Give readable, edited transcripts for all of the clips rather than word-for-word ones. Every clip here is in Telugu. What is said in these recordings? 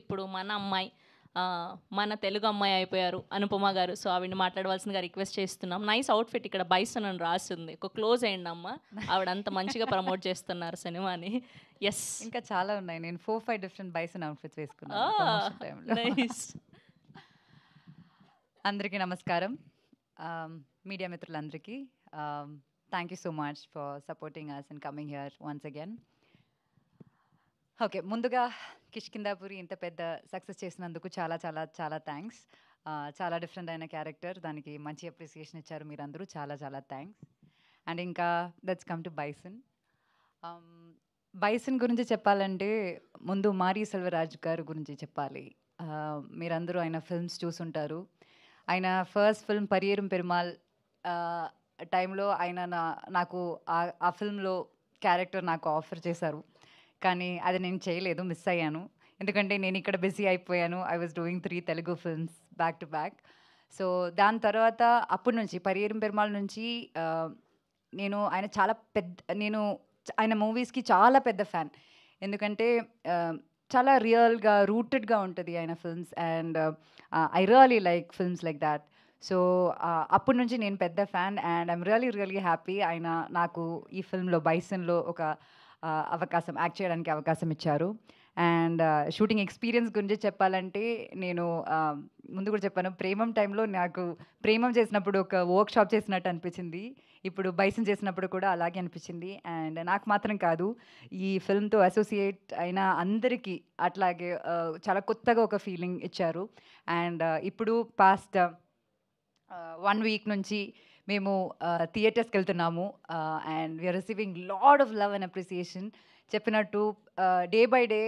ఇప్పుడు మన అమ్మాయి మన తెలుగు అమ్మాయి అయిపోయారు అనుపమ గారు. సో ఆవిడని మాట్లాడవలసిందిగా రిక్వెస్ట్ చేస్తున్నాం. నైస్ అవుట్‌ఫిట్ ఇక్కడ బైసన్ అని రాసుంది. ఒక క్లోజ్ అయ్యండి అమ్మ. ఆవిడ అంత మంచిగా ప్రమోట్ చేస్తున్నారు సినిమాని. యెస్. ఇంకా చాలా ఉన్నాయి. నేను 4, 5 డిఫరెంట్ బైసన్ అవుట్‌ఫిట్స్ వేసుకున్నాను ఆ! ప్రమోషన్ టైమ్‌లో. నైస్. అందరికీ నమస్కారం. మీడియా మిత్రులందరికీ thank you so much for supporting us and coming here once again. Okay, ముందుగా కిష్కిందాపురి ఇంత పెద్ద సక్సెస్ చేసినందుకు చాలా చాలా చాలా థ్యాంక్స్. చాలా డిఫరెంట్ అయిన క్యారెక్టర్, దానికి మంచి అప్రిసియేషన్ ఇచ్చారు మీరందరూ. చాలా చాలా థ్యాంక్స్. అండ్ ఇంకా let's come to bison. Bison గురించి చెప్పాలంటే ముందు మారీ సెల్వరాజ్ గారు గురించి చెప్పాలి. మీరందరూ ఆయన ఫిల్మ్స్ చూసుంటారు. ఆయన ఫస్ట్ ఫిల్మ్ పరియేరం పెరుమాల్ టైంలో ఆయన నాకు ఆ ఫిల్మ్లో క్యారెక్టర్ నాకు ఆఫర్ చేశారు. కానీ అది నేను చేయలేదు, మిస్ అయ్యాను. ఎందుకంటే నేను ఇక్కడ బిజీ అయిపోయాను. I was doing 3 Telugu films back to back. So దాని తర్వాత అప్పటి నుంచి పరియేరం పెరుమాల్ నుంచి నేను ఆయన చాలా పెద్ద ఆయన మూవీస్కి చాలా పెద్ద ఫ్యాన్. ఎందుకంటే చాలా రియల్గా రూటెడ్గా ఉంటుంది ఆయన films. And I really like films like that. So అప్పటి నుంచి నేను పెద్ద fan. And I'm really happy ఆయన నాకు ఈ ఫిల్మ్లో బైసన్లో ఒక అవకాశం, యాక్ట్ చేయడానికి అవకాశం ఇచ్చారు. అండ్ షూటింగ్ ఎక్స్పీరియన్స్ గురించి చెప్పాలంటే నేను ముందు కూడా చెప్పాను, ప్రేమం టైంలో నాకు ప్రేమం చేసినప్పుడు ఒక వర్క్ షాప్ చేసినట్టు అనిపించింది. ఇప్పుడు బైసన్ చేసినప్పుడు కూడా అలాగే అనిపించింది. అండ్ నాకు మాత్రం కాదు, ఈ ఫిల్మ్తో అసోసియేట్ అయిన అందరికీ అట్లాగే చాలా కొత్తగా ఒక ఫీలింగ్ ఇచ్చారు. అండ్ ఇప్పుడు పాస్ట్ 1 వీక్ నుంచి మేము థియేటర్స్కి వెళ్తున్నాము. And we are receiving lot of love and appreciation. చెప్పినట్టు డే బై డే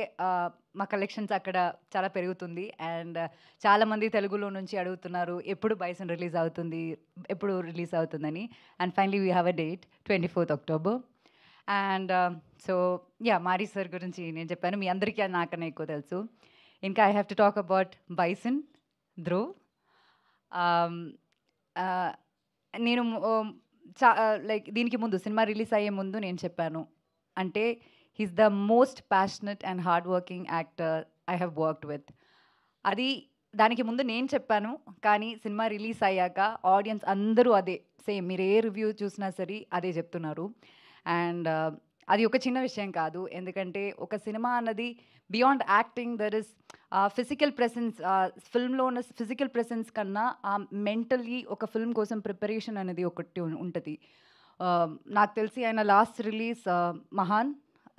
మా కలెక్షన్స్ అక్కడ చాలా పెరుగుతుంది. అండ్ చాలామంది తెలుగులో నుంచి అడుగుతున్నారు ఎప్పుడు బైసన్ రిలీజ్ అవుతుందని. And finally we have a date 24th October. And so Mari sir గురించి నేను చెప్పాను, మీ అందరికీ నాకన్నా ఎక్కువ తెలుసు. ఇంకా I have to talk about Bison Dhruv. నేను లైక్ దీనికి ముందు సినిమా రిలీజ్ అయ్యే ముందు నేను చెప్పాను, అంటే he's the most passionate and hard working actor I have worked with. దానికి ముందు నేను చెప్పాను, కానీ సినిమా రిలీజ్ అయ్యాక ఆడియన్స్ అందరూ అదే సేమ్, మీరు ఏ రివ్యూ చూసినా సరే అదే చెప్తున్నారు. అండ్ అది ఒక చిన్న విషయం కాదు, ఎందుకంటే ఒక సినిమా అన్నది beyond acting there is physical presence. ఫిల్మ్లో ఉన్న ఫిజికల్ ప్రెసెన్స్ కన్నా మెంటల్లీ ఒక ఫిల్మ్ కోసం ప్రిపరేషన్ అనేది ఒకటి ఉంటుంది. నాకు తెలిసి ఆయన last release Mahaan,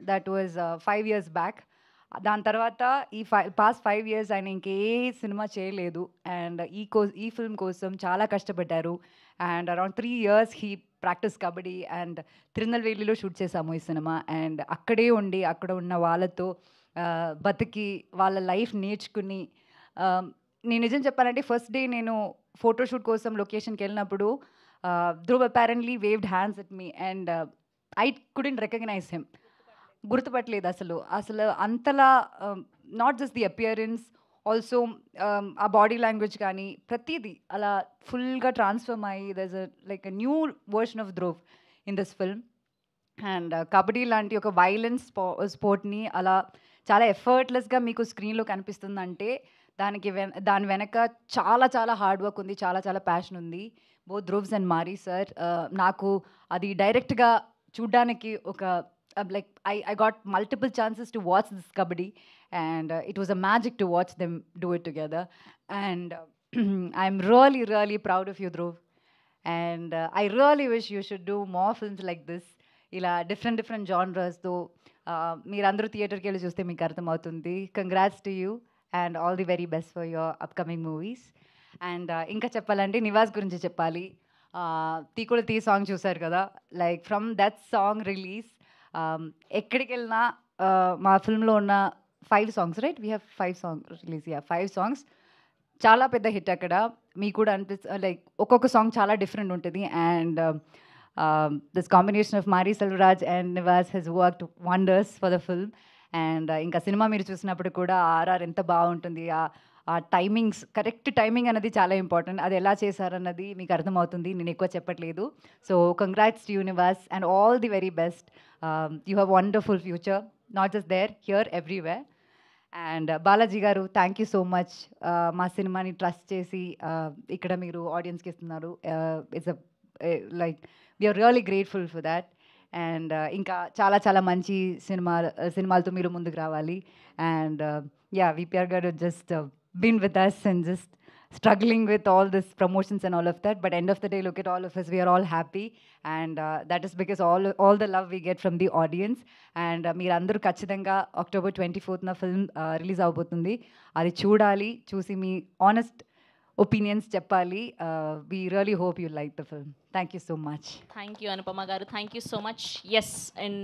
that was 5 years back. దాని తర్వాత పాస్ట్ 5 years ఆయన ఇంకే సినిమా చేయలేదు. అండ్ ఈ ఫిల్మ్ కోసం చాలా కష్టపడ్డారు. And around 3 years he practice kabaddi. And తిరునల్వేలిలో షూట్ చేసాము ఈ సినిమా. అండ్ అక్కడే ఉండి అక్కడ ఉన్న వాళ్ళతో బతికి వాళ్ళ లైఫ్ నేర్చుకుని, నేను నిజం చెప్పాలంటే ఫస్ట్ డే నేను ఫోటోషూట్ కోసం లొకేషన్కి వెళ్ళినప్పుడు Dhruv apparently waved hands at me and I couldn't recognise him. గుర్తుపట్టలేదు అసలు అంతలా, not just the appearance, also ఆ బాడీ లాంగ్వేజ్ కానీ ప్రతిదీ అలా ఫుల్గా ట్రాన్స్ఫర్మ్ అయ్యి there is like a new version of Dhruv in this film. And kabaddi లాంటి ఒక వైలెన్స్ స్పోర్ట్ని అలా చాలా ఎఫర్ట్లెస్గా మీకు స్క్రీన్లో కనిపిస్తుందంటే దాని వెనక చాలా చాలా హార్డ్ వర్క్ ఉంది, చాలా చాలా ప్యాషన్ ఉంది. Both Dhruv's and Mari sir. నాకు అది డైరెక్ట్గా చూడ్డానికి ఒక like I got multiple chances to watch this kabaddi, and it was a magic to watch them do it together. And I'm really proud of you, Dhruv. And I really wish you should do more films like this. ఇలా డిఫరెంట్ జానర్స్తో మీరందరూ థియేటర్కి వెళ్ళి చూస్తే మీకు అర్థమవుతుంది. Congrats to you and all the very best for your upcoming movies. And ఇంకా చెప్పాలంటే నివాస్ గురించి చెప్పాలి. తీకుడు తీ సాంగ్ చూసారు కదా, like from that song release ఎక్కడికి వెళ్ళినా మా ఫిల్మ్లో ఉన్న 5 songs, right, we have 5 songs release, 5 songs చాలా పెద్ద హిట్ అక్కడ. మీకు కూడా లైక్ ఒక్కొక్క సాంగ్ చాలా డిఫరెంట్ ఉంటుంది. And this combination of Mari Selvaraj and Nivas has worked wonders for the film. And ఇంకా సినిమా మీరు చూసినప్పుడు కూడా ఆర్ఆర్ ఎంత బాగుంటుంది, ఆ టైమింగ్స్, కరెక్ట్ టైమింగ్ అనేది చాలా ఇంపార్టెంట్. అది ఎలా చేశారన్నది మీకు అర్థమవుతుంది, నేను ఎక్కువ చెప్పట్లేదు. So congrats to universe and all the very best. You have wonderful future, not just there, here, everywhere. And Balaji garu thank you so much మా సినిమాని ట్రస్ట్ చేసి ఇక్కడ మీరు ఆడియన్స్కి ఇస్తున్నారు. It's like we are really grateful for that. And ఇంకా చాలా చాలా మంచి సినిమాలతో మీరు ముందుకు రావాలి. అండ్ యా, విపిఆర్ గారు just been with us and just struggling with all this promotions and all of that, but end of the day, look at all of us, we are all happy, and that is because all the love we get from the audience. And మీరందరూ ఖచ్చితంగా October 24th ఫిల్మ్ రిలీజ్ అవబోతుంది. అది చూడాలి, చూసి మీ ఆనెస్ట్ ఒపీనియన్స్ చెప్పాలి. We really hope you like the film. Thank you so much. Thank you Anupama garu, thank you so much. Yes, and